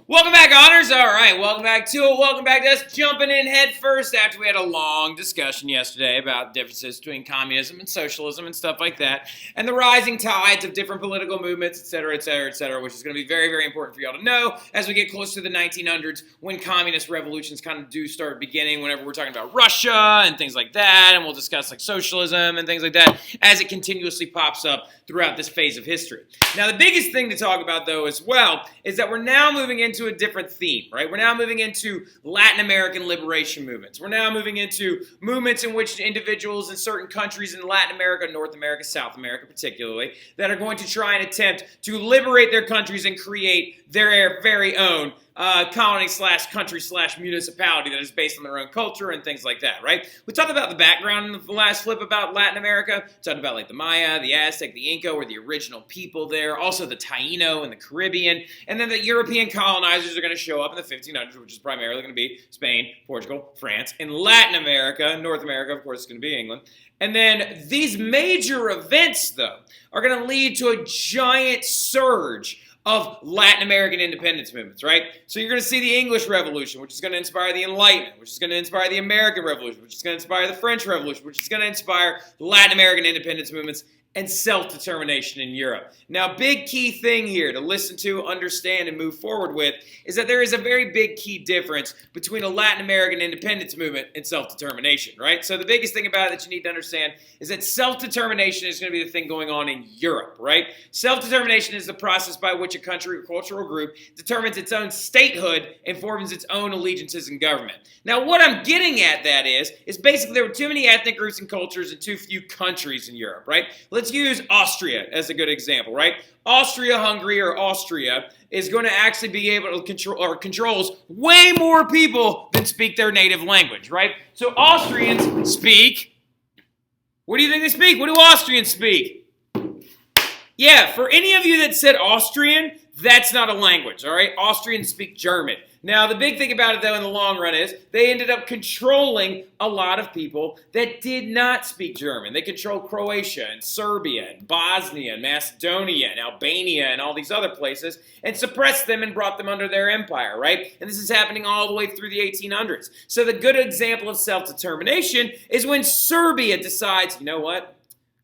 Welcome back, Honors. All right, welcome back to it. Welcome back to us jumping in head first after we had a long discussion yesterday about differences between communism and socialism and stuff like that, and the rising tides of different political movements, etc., etc., etc., which is going to be very, very important for y'all to know as we get close to the 1900s when communist revolutions kind of do start beginning, whenever we're talking about Russia and things like that, and we'll discuss like socialism and things like that as it continuously pops up throughout this phase of history. Now, the biggest thing to talk about, though, as well, is that we're now moving into a different theme, right? We're now moving into Latin American liberation movements. We're now moving into movements in which individuals in certain countries in Latin America, North America, South America particularly, that are going to try and attempt to liberate their countries and create their very own colony slash country slash municipality that is based on their own culture and things like that, right? We talked about the background in the last flip about Latin America. We talked about like the Maya, the Aztec, the Inca were the original people there. Also the Taino and the Caribbean. And then the European colonizers are going to show up in the 1500s, which is primarily going to be Spain, Portugal, France, and Latin America. North America, of course, is going to be England. And then these major events, though, are going to lead to a giant surge of Latin American independence movements, right? So you're going to see the English Revolution, which is going to inspire the Enlightenment, which is going to inspire the American Revolution, which is going to inspire the French Revolution, which is going to inspire Latin American independence movements and self-determination in Europe. Now, big key thing here to listen to, understand, and move forward with is that there is a very big key difference between a Latin American independence movement and self-determination, right? So the biggest thing about it that you need to understand is that self-determination is going to be the thing going on in Europe, right? Self-determination is the process by which a country or cultural group determines its own statehood and forms its own allegiances and government. Now, what I'm getting at that is basically there were too many ethnic groups and cultures and too few countries in Europe, right? Let's use Austria as a good example, right? Austria-Hungary or Austria is going to actually be able to control or controls way more people than speak their native language, right? So Austrians speak, what do you think they speak? What do Austrians speak? Yeah, for any of you that said Austrian, that's not a language, all right? Austrians speak German. Now, the big thing about it, though, in the long run is they ended up controlling a lot of people that did not speak German. They controlled Croatia and Serbia and Bosnia and Macedonia and Albania and all these other places and suppressed them and brought them under their empire, right? And this is happening all the way through the 1800s. So the good example of self-determination is when Serbia decides, you know what?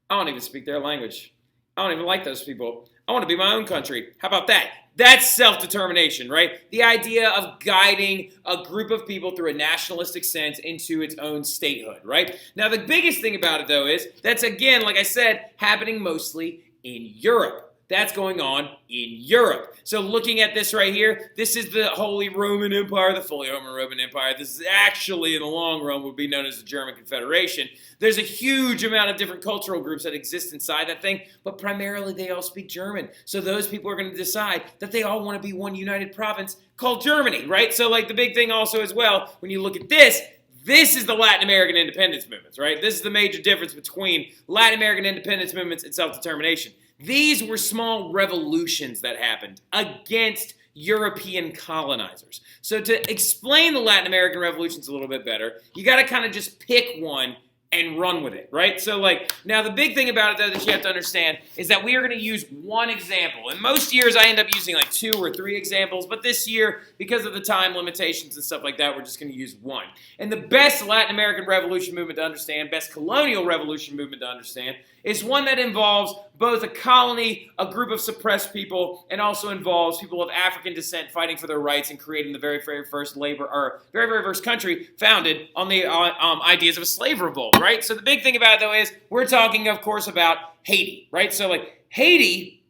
I don't even speak their language. I don't even like those people. I want to be my own country. How about that? That's self-determination, right? The idea of guiding a group of people through a nationalistic sense into its own statehood, right? Now, the biggest thing about it, though, is that's, again, like I said, happening mostly in Europe. That's going on in Europe. So looking at this right here, this is the Holy Roman Empire, the fully Roman Empire. This is actually, in the long run, would be known as the German Confederation. There's a huge amount of different cultural groups that exist inside that thing, but primarily they all speak German. So those people are going to decide that they all want to be one united province called Germany, right? So like the big thing also as well, when you look at this is the Latin American independence movements, right? This is the major difference between Latin American independence movements and self-determination. These were small revolutions that happened against European colonizers. So to explain the Latin American revolutions a little bit better, you got to kind of just pick one and run with it, right? So like, now the big thing about it though that you have to understand is that we are going to use one example. And most years I end up using like 2 or 3 examples, but this year, because of the time limitations and stuff like that, we're just going to use one. And the best Latin American revolution movement to understand, best colonial revolution movement to understand, is one that involves both a colony, a group of suppressed people, and also involves people of African descent fighting for their rights and creating the very, very first very first country founded on the ideas of a slave revolt, right? So the big thing about it, though, is we're talking, of course, about Haiti, right? So, like, Haiti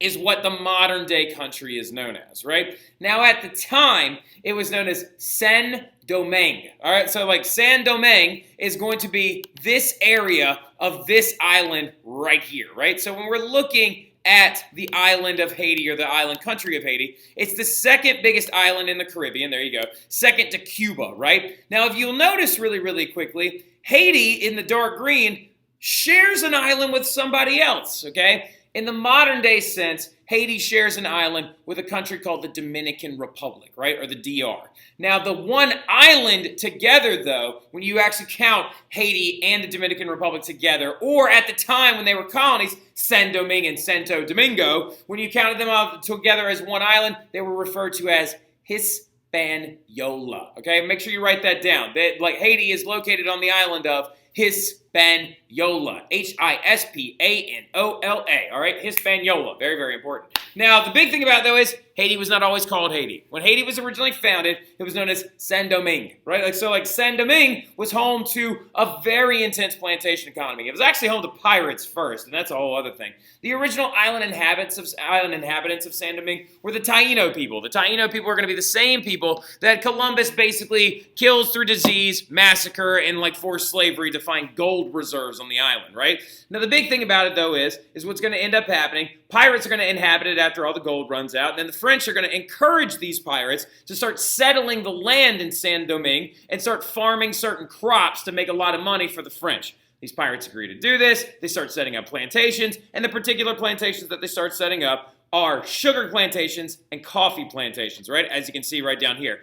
is what the modern-day country is known as, right? Now, at the time, it was known as Saint-Domingue, all right? So, like, Saint-Domingue is going to be this area of this island right here, right? So when we're looking at the island of Haiti or the island country of Haiti, it's the second biggest island in the Caribbean, there you go, second to Cuba, right? Now, if you'll notice really, really quickly, Haiti, in the dark green, shares an island with somebody else, okay? In the modern day sense, Haiti shares an island with a country called the Dominican Republic, right, or the DR. Now, the one island together, though, when you actually count Haiti and the Dominican Republic together, or at the time when they were colonies, Saint-Domingue and Santo Domingo, when you counted them all together as one island, they were referred to as Hispaniola. Okay, make sure you write that down. Haiti is located on the island of Hispaniola, Hispanola, all right? Hispaniola, very, very important. Now, the big thing about it, though, is Haiti was not always called Haiti. When Haiti was originally founded, it was known as Saint-Domingue, right? Saint-Domingue was home to a very intense plantation economy. It was actually home to pirates first, and that's a whole other thing. The original island inhabitants of Saint-Domingue were the Taino people. The Taino people are going to be the same people that Columbus basically kills through disease, massacre, and forced slavery to find gold reserves on the island, right? Now, the big thing about it, though, is what's going to end up happening. Pirates are going to inhabit it after all the gold runs out, and then the French are going to encourage these pirates to start settling the land in Saint-Domingue and start farming certain crops to make a lot of money for the French. These pirates agree to do this. They start setting up plantations, and the particular plantations that they start setting up are sugar plantations and coffee plantations, right? As you can see right down here.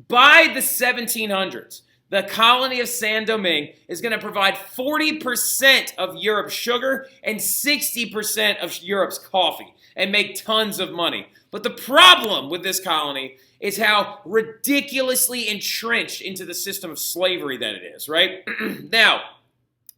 By the 1700s, the colony of Saint-Domingue is going to provide 40% of Europe's sugar and 60% of Europe's coffee and make tons of money. But the problem with this colony is how ridiculously entrenched into the system of slavery that it is, right? Now,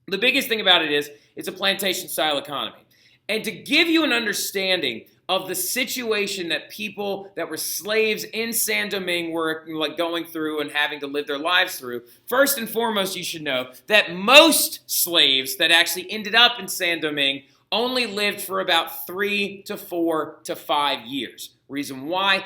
the biggest thing about it is it's a plantation-style economy. And to give you an understanding of the situation that people that were slaves in Saint-Domingue were going through and having to live their lives through, first and foremost, you should know that most slaves that actually ended up in Saint-Domingue only lived for about 3 to 4 to 5 years. Reason why?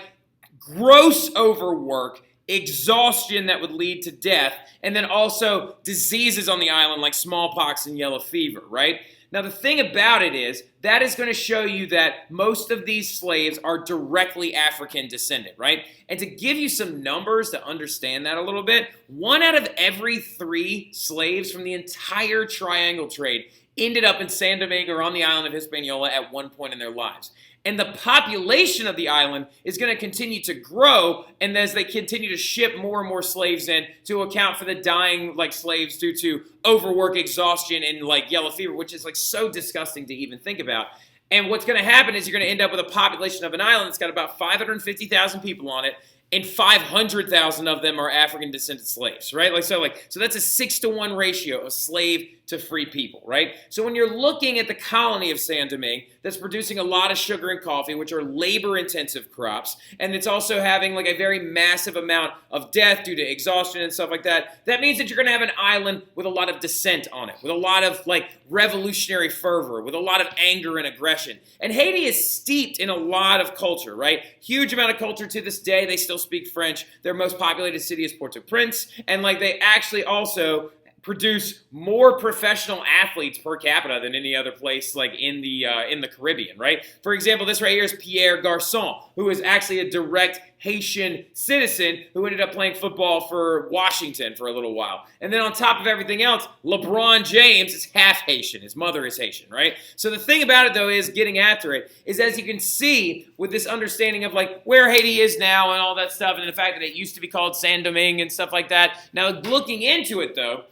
Gross overwork, exhaustion that would lead to death, and then also diseases on the island like smallpox and yellow fever, right? Now, the thing about it is, that is going to show you that most of these slaves are directly African descendant, right? And to give you some numbers to understand that a little bit, 1 out of every 3 slaves from the entire triangle trade ended up in Saint-Domingue or on the island of Hispaniola at one point in their lives. And the population of the island is going to continue to grow, and as they continue to ship more and more slaves in to account for the dying slaves due to overwork, exhaustion, and yellow fever, which is so disgusting to even think about. And what's going to happen is you're going to end up with a population of an island that's got about 550,000 people on it, and 500,000 of them are African descendant slaves, right? So that's a 6-to-1 ratio of slave to free people, right? So when you're looking at the colony of Saint-Domingue that's producing a lot of sugar and coffee, which are labor-intensive crops, and it's also having a very massive amount of death due to exhaustion and stuff like that, that means that you're going to have an island with a lot of dissent on it, with a lot of revolutionary fervor, with a lot of anger and aggression. And Haiti is steeped in a lot of culture, right? Huge amount of culture to this day. They still speak French. Their most populated city is Port-au-Prince, and they actually also produce more professional athletes per capita than any other place in the Caribbean, right? For example, this right here is Pierre Garçon, who is actually a direct Haitian citizen who ended up playing football for Washington for a little while. And then on top of everything else, LeBron James is half Haitian. His mother is Haitian, right? So the thing about it, though, is getting after it is, as you can see with this understanding of where Haiti is now and all that stuff, and the fact that it used to be called Saint-Domingue and stuff like that. Now, looking into it, though,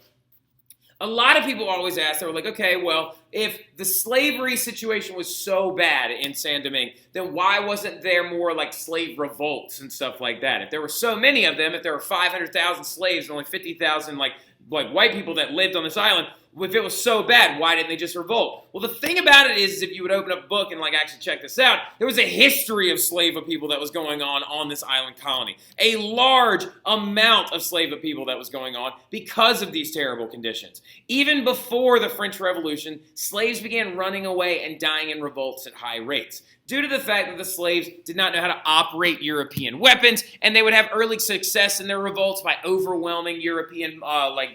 a lot of people always ask, they were okay, well, if the slavery situation was so bad in Saint-Domingue, then why wasn't there more slave revolts and stuff like that? If there were so many of them, if there were 500,000 slaves and only 50,000 white people that lived on this island, if it was so bad, why didn't they just revolt? Well, the thing about it is if you would open up a book and actually check this out, there was a history of slave people that was going on this island colony. A large amount of slave people that was going on because of these terrible conditions. Even before the French Revolution, slaves began running away and dying in revolts at high rates, due to the fact that the slaves did not know how to operate European weapons, and they would have early success in their revolts by overwhelming European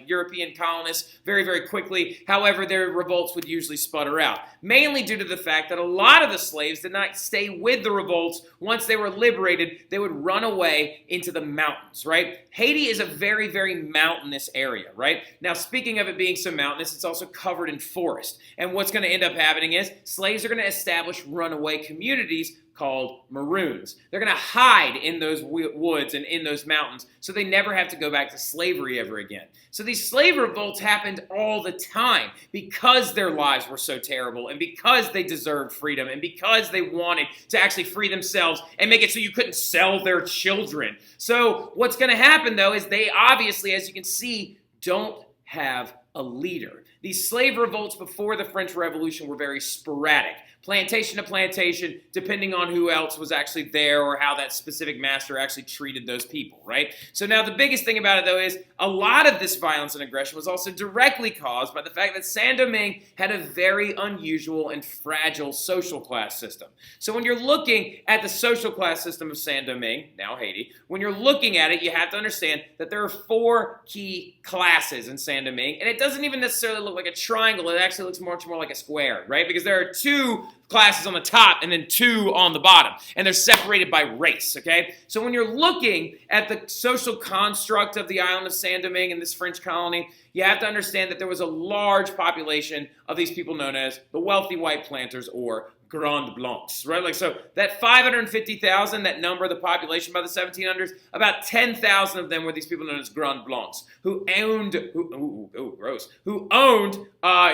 European colonists very, very quickly. However, their revolts would usually sputter out, mainly due to the fact that a lot of the slaves did not stay with the revolts. Once they were liberated, they would run away into the mountains, right? Haiti is a very, very mountainous area, right? Now, speaking of it being so mountainous, it's also covered in forest. And what's going to end up happening is slaves are going to establish runaway communities called maroons. They're going to hide in those woods and in those mountains so they never have to go back to slavery ever again. So these slave revolts happened all the time because their lives were so terrible and because they deserved freedom and because they wanted to actually free themselves and make it so you couldn't sell their children. So what's going to happen, though, is they obviously, as you can see, don't have a leader. These slave revolts before the French Revolution were very sporadic, plantation to plantation, depending on who else was actually there or how that specific master actually treated those people, right? So now the biggest thing about it, though, is a lot of this violence and aggression was also directly caused by the fact that Saint-Domingue had a very unusual and fragile social class system. So when you're looking at the social class system of Saint-Domingue, now Haiti, when you're looking at it, you have to understand that there are 4 key classes in Saint-Domingue, and it doesn't even necessarily look like a triangle. It actually looks much more like a square, right? Because there are 2 classes on the top and then 2 on the bottom, and they're separated by race, okay? So when you're looking at the social construct of the island of Saint-Domingue in this French colony, you have to understand that there was a large population of these people known as the wealthy white planters or Grand Blancs, right? Like, so that 550,000, that number of the population by the 1700s, about 10,000 of them were these people known as Grand Blancs, who owned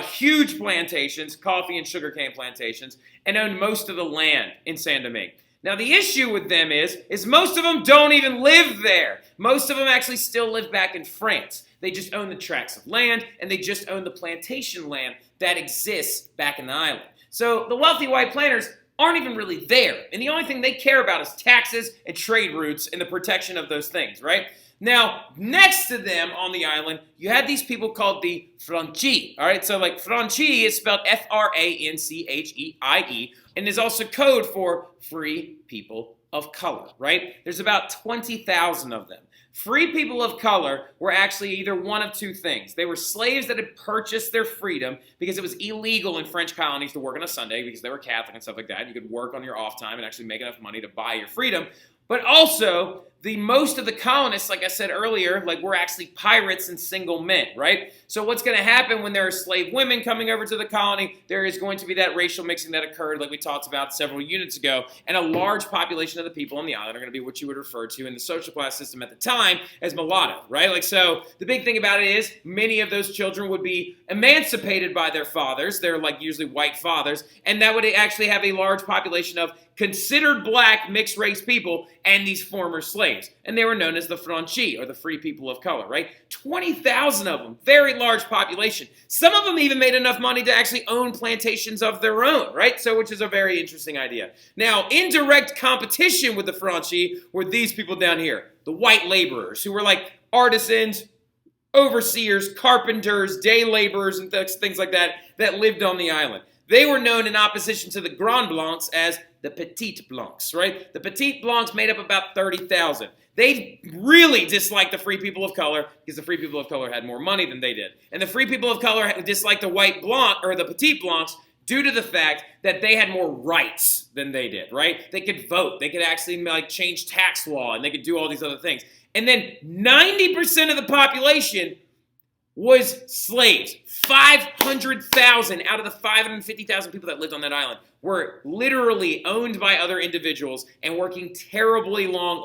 huge plantations, coffee and sugarcane plantations, and owned most of the land in Saint-Domingue. Now, the issue with them is most of them don't even live there. Most of them actually still live back in France. They just own the tracts of land, and they just own the plantation land that exists back in the island. So the wealthy white planters aren't even really there, and the only thing they care about is taxes and trade routes and the protection of those things, right? Now, next to them on the island, you had these people called the Franchi, all right? So, like, Franchi is spelled F-R-A-N-C-H-E-I-E, and is also code for free people of color, right? There's about 20,000 of them. Free people of color were actually either one of 2 things. They were slaves that had purchased their freedom because it was illegal in French colonies to work on a Sunday because they were Catholic and stuff like that. You could work on your off time and actually make enough money to buy your freedom. But also, most of the colonists, like I said earlier, were actually pirates and single men, right? So what's going to happen when there are slave women coming over to the colony? There is going to be that racial mixing that occurred, like we talked about several units ago, and a large population of the people on the island are going to be what you would refer to in the social class system at the time as mulatto, right? So the big thing about it is many of those children would be emancipated by their fathers. They're usually white fathers, and that would actually have a large population of considered black mixed race people and these former slaves. And they were known as the Franchi, or the free people of color, right? 20,000 of them, very large population. Some of them even made enough money to actually own plantations of their own, right? So, which is a very interesting idea. Now, in direct competition with the Franchi were these people down here, the white laborers, who were like artisans, overseers, carpenters, day laborers, and things like that lived on the island. They were known in opposition to the Grand Blancs as the Petite Blancs, right? The Petite Blancs made up about 30,000. They really disliked the free people of color because the free people of color had more money than they did. And the free people of color disliked the white Blanc, or the Petite Blancs, due to the fact that they had more rights than they did, right? They could vote. They could actually change tax law, and they could do all these other things. And then 90% of the population was slaves. 500,000 out of the 550,000 people that lived on that island were literally owned by other individuals and working terribly long,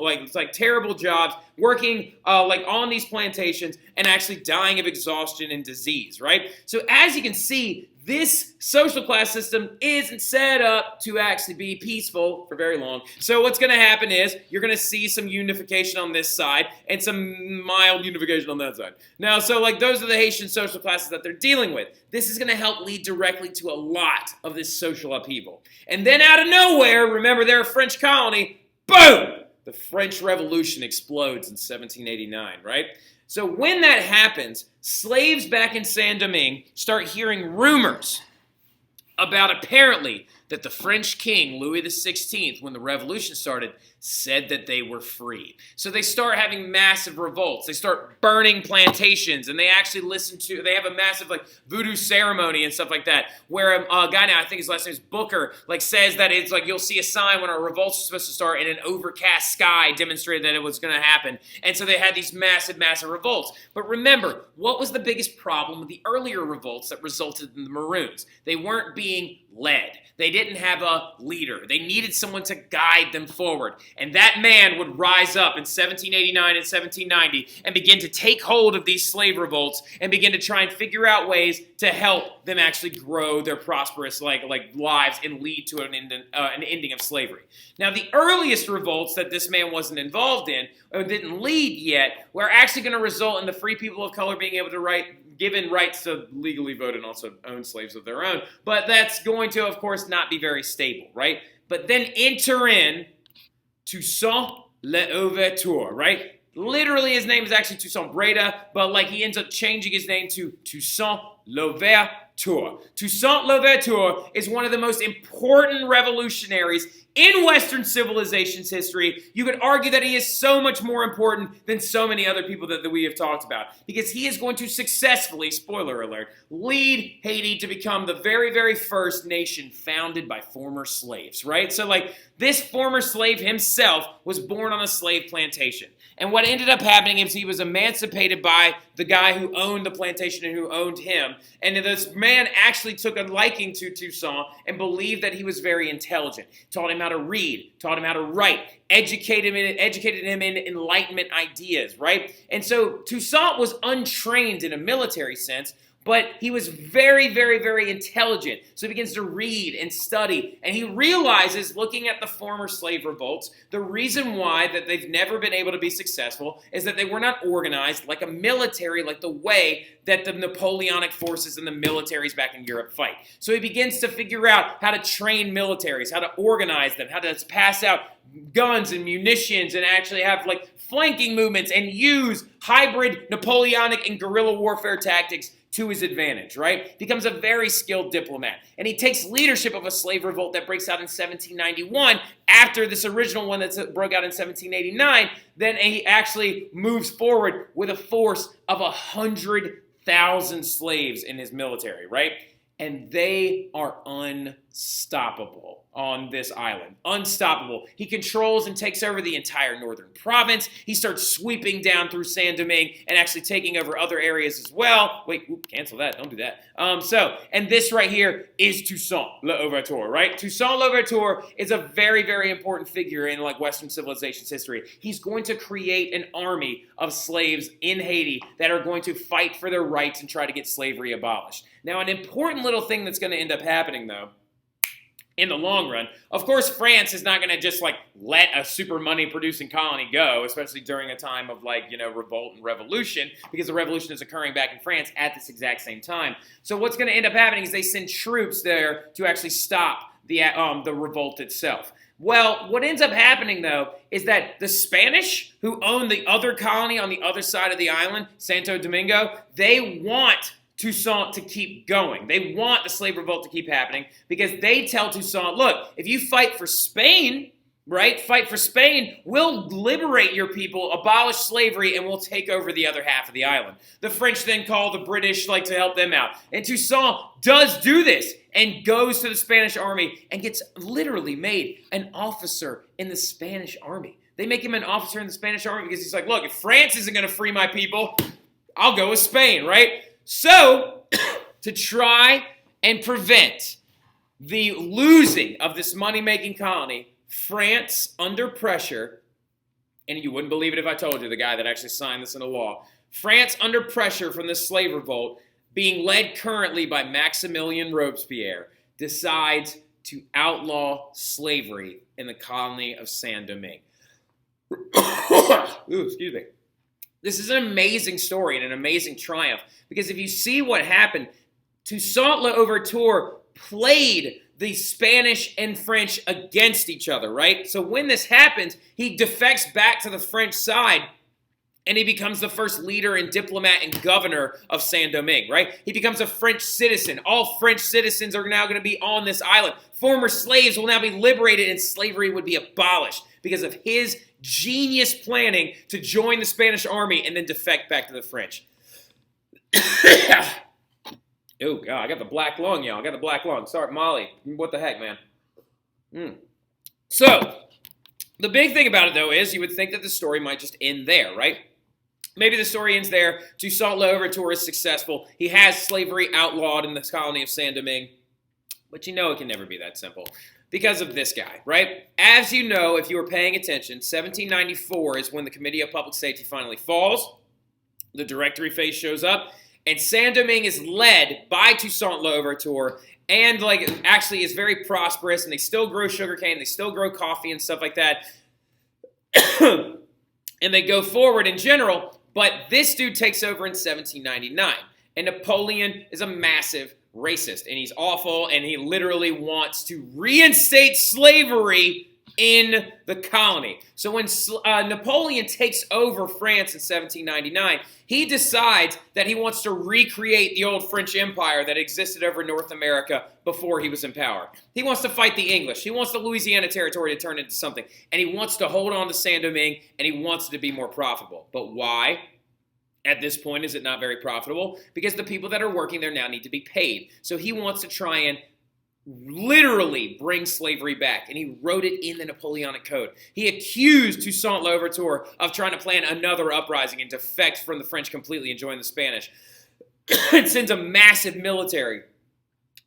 terrible jobs, working on these plantations and actually dying of exhaustion and disease, right? So as you can see, this social class system isn't set up to actually be peaceful for very long. So what's going to happen is you're going to see some unification on this side and some mild unification on that side. Now, so those are the Haitian social classes that they're dealing with. This is going to help lead directly to a lot of this social upheaval. And then out of nowhere, remember they're a French colony, boom! The French Revolution explodes in 1789, right? So when that happens, slaves back in Saint-Domingue start hearing rumors about apparently that the French king, Louis XVI, when the revolution started, said that they were free. So they start having massive revolts. They start burning plantations, and they actually they have a massive voodoo ceremony and stuff like that, where a guy now, I think his last name is Booker, says that it's you'll see a sign when a revolt's supposed to start, and an overcast sky demonstrated that it was going to happen. And so they had these massive revolts. But remember, what was the biggest problem with the earlier revolts that resulted in the Maroons? They weren't being led. They didn't have a leader. They needed someone to guide them forward. And that man would rise up in 1789 and 1790 and begin to take hold of these slave revolts and begin to try and figure out ways to help them actually grow their prosperous lives and lead to an ending of slavery. Now, the earliest revolts that this man wasn't involved in or didn't lead yet were actually going to result in the free people of color being able to given rights to legally vote and also own slaves of their own. But that's going to, of course, not be very stable, right? But then enter in Toussaint L'Ouverture, right? Literally, his name is actually Toussaint Breda, but he ends up changing his name to Toussaint L'Ouverture. Toussaint L'Ouverture is one of the most important revolutionaries in Western civilization's history. You could argue that he is so much more important than so many other people that we have talked about, because he is going to successfully, spoiler alert, lead Haiti to become the very, very first nation founded by former slaves, right? So this former slave himself was born on a slave plantation. And what ended up happening is he was emancipated by the guy who owned the plantation and who owned him. And this man actually took a liking to Toussaint and believed that he was very intelligent. Taught him how to read, taught him how to write, educated him in Enlightenment ideas, right? And so Toussaint was untrained in a military sense, but he was very, very, very intelligent. So he begins to read and study, and he realizes, looking at the former slave revolts, the reason why that they've never been able to be successful is that they were not organized like a military, like the way that the Napoleonic forces and the militaries back in Europe fight. So he begins to figure out how to train militaries, how to organize them, how to pass out guns and munitions and actually have flanking movements and use hybrid Napoleonic and guerrilla warfare tactics to his advantage, right? Becomes a very skilled diplomat. And he takes leadership of a slave revolt that breaks out in 1791 after this original one that broke out in 1789. Then he actually moves forward with a force of 100,000 slaves in his military, right? And they are unstoppable on this island. Unstoppable. He controls and takes over the entire northern province. He starts sweeping down through Saint-Domingue and actually taking over other areas as well. Wait, cancel that. Don't do that. And this right here is Toussaint L'Ouverture, right? Toussaint L'Ouverture is a very, very important figure in Western civilization's history. He's going to create an army of slaves in Haiti that are going to fight for their rights and try to get slavery abolished. Now, an important little thing that's going to end up happening, though, in the long run, of course, France is not going to just let a super money producing colony go, especially during a time of revolt and revolution, because the revolution is occurring back in France at this exact same time. So what's going to end up happening is they send troops there to actually stop the revolt itself. Well, what ends up happening, though, is that the Spanish, who own the other colony on the other side of the island, Santo Domingo, they want Toussaint to keep going. They want the slave revolt to keep happening because they tell Toussaint, look, if you fight for Spain, right, fight for Spain, we'll liberate your people, abolish slavery, and we'll take over the other half of the island. The French then call the British to help them out. And Toussaint does do this and goes to the Spanish army and gets literally made an officer in the Spanish army. They make him an officer in the Spanish army because he's like, look, if France isn't going to free my people, I'll go with Spain, right? So, to try and prevent the losing of this money-making colony, France, under pressure, and you wouldn't believe it if I told you, the guy that actually signed this into law, France, under pressure from this slave revolt, being led currently by Maximilien Robespierre, decides to outlaw slavery in the colony of Saint-Domingue. Ooh, excuse me. This is an amazing story and an amazing triumph because if you see what happened, Toussaint L'Ouverture played the Spanish and French against each other, right? So when this happens, he defects back to the French side and he becomes the first leader and diplomat and governor of Saint-Domingue, right? He becomes a French citizen. All French citizens are now going to be on this island. Former slaves will now be liberated, and slavery would be abolished because of his genius planning to join the Spanish army and then defect back to the French. Oh, God, I got the black lung, y'all. I got the black lung. Sorry, Molly. What the heck, man? So, the big thing about it, though, is you would think that the story might just end there, right? Maybe the story ends there. Toussaint Louverture is successful. He has slavery outlawed in the colony of Saint-Domingue. But you know it can never be that simple because of this guy, right? As you know, if you were paying attention, 1794 is when the Committee of Public Safety finally falls. The Directory phase shows up, and Saint-Domingue is led by Toussaint Louverture and actually is very prosperous, and they still grow sugarcane, they still grow coffee and stuff like that. And they go forward in general, but this dude takes over in 1799. And Napoleon is a massive racist, and he's awful, and he literally wants to reinstate slavery in the colony. So when Napoleon takes over France in 1799, he decides that he wants to recreate the old French Empire that existed over North America before he was in power. He wants to fight the English. He wants the Louisiana Territory to turn into something. And he wants to hold on to Saint-Domingue, and he wants it to be more profitable. But why? At this point, is it not very profitable? Because the people that are working there now need to be paid. So he wants to try and literally bring slavery back, and he wrote it in the Napoleonic Code. He accused Toussaint Louverture of trying to plan another uprising and defect from the French completely and join the Spanish. And sends a massive military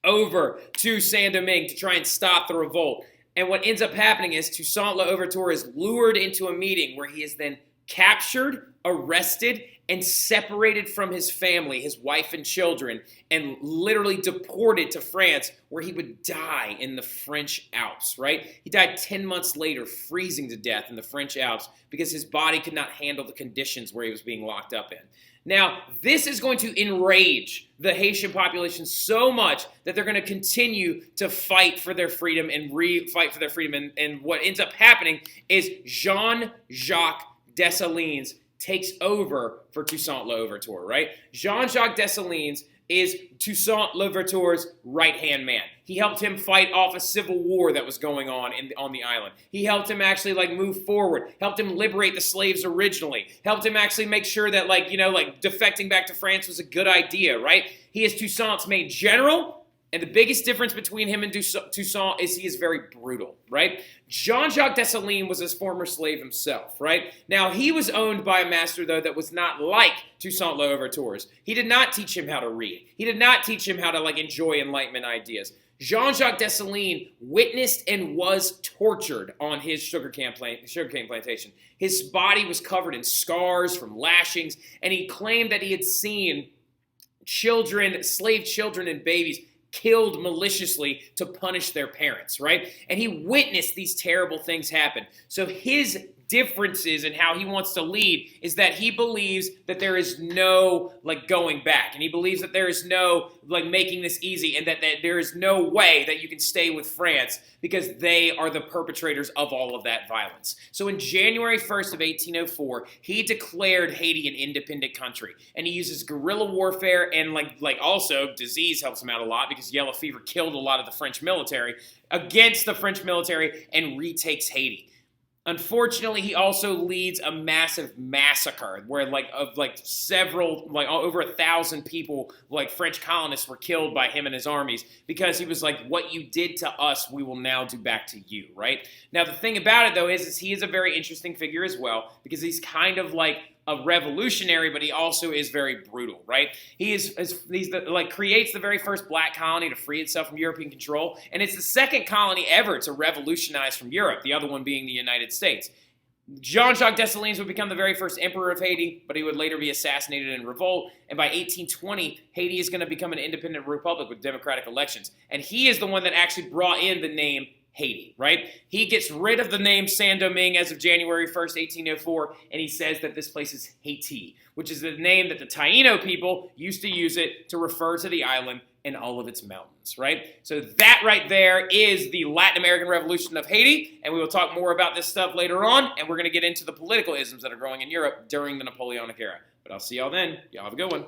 over to Saint-Domingue to try and stop the revolt. And what ends up happening is Toussaint Louverture is lured into a meeting where he is then captured, arrested, and separated from his family, his wife and children, and literally deported to France, where he would die in the French Alps, right? He died 10 months later, freezing to death in the French Alps because his body could not handle the conditions where he was being locked up in. Now, this is going to enrage the Haitian population so much that they're going to continue to fight for their freedom and fight for their freedom. And what ends up happening is Jean-Jacques Desolene takes over for Toussaint Louverture, right? Jean-Jacques Desolene is Toussaint Louverture's right-hand man. He helped him fight off a civil war that was going on the island. He helped him actually move forward, helped him liberate the slaves originally, helped him actually make sure that defecting back to France was a good idea, right? He is Toussaint's main general. And the biggest difference between him and Toussaint is he is very brutal, right? Jean-Jacques Desolene was his former slave himself, right? Now, he was owned by a master, though, that was not like Toussaint Louverture's. He did not teach him how to read. He did not teach him how to, enjoy Enlightenment ideas. Jean-Jacques Desolene witnessed and was tortured on his sugarcane plantation. His body was covered in scars from lashings, and he claimed that he had seen slave children and babies killed maliciously to punish their parents, right? And he witnessed these terrible things happen. So his differences in how he wants to lead is that he believes that there is no going back, and he believes that there is no making this easy, and that there is no way that you can stay with France because they are the perpetrators of all of that violence. So in January 1st of 1804, he declared Haiti an independent country, and he uses guerrilla warfare, and also disease helps him out a lot because yellow fever killed a lot of the French military, against the French military, and retakes Haiti. Unfortunately, he also leads a massive massacre where over 1,000 people, French colonists, were killed by him and his armies because he was what you did to us, we will now do back to you, right? Now, the thing about it, though, is he is a very interesting figure as well because he's kind of a revolutionary, but he also is very brutal, right? He's creates the very first black colony to free itself from European control, and it's the second colony ever to revolutionize from Europe, the other one being the United States. Jean-Jacques Desolene would become the very first emperor of Haiti, but he would later be assassinated in revolt, and by 1820, Haiti is going to become an independent republic with democratic elections, and he is the one that actually brought in the name Haiti, right? He gets rid of the name Saint-Domingue as of January 1st, 1804, and he says that this place is Haiti, which is the name that the Taino people used to use it to refer to the island, and all of its mountains, right? So that right there is the Latin American Revolution of Haiti, and we will talk more about this stuff later on, and we're going to get into the political isms that are growing in Europe during the Napoleonic era. But I'll see y'all then. Y'all have a good one.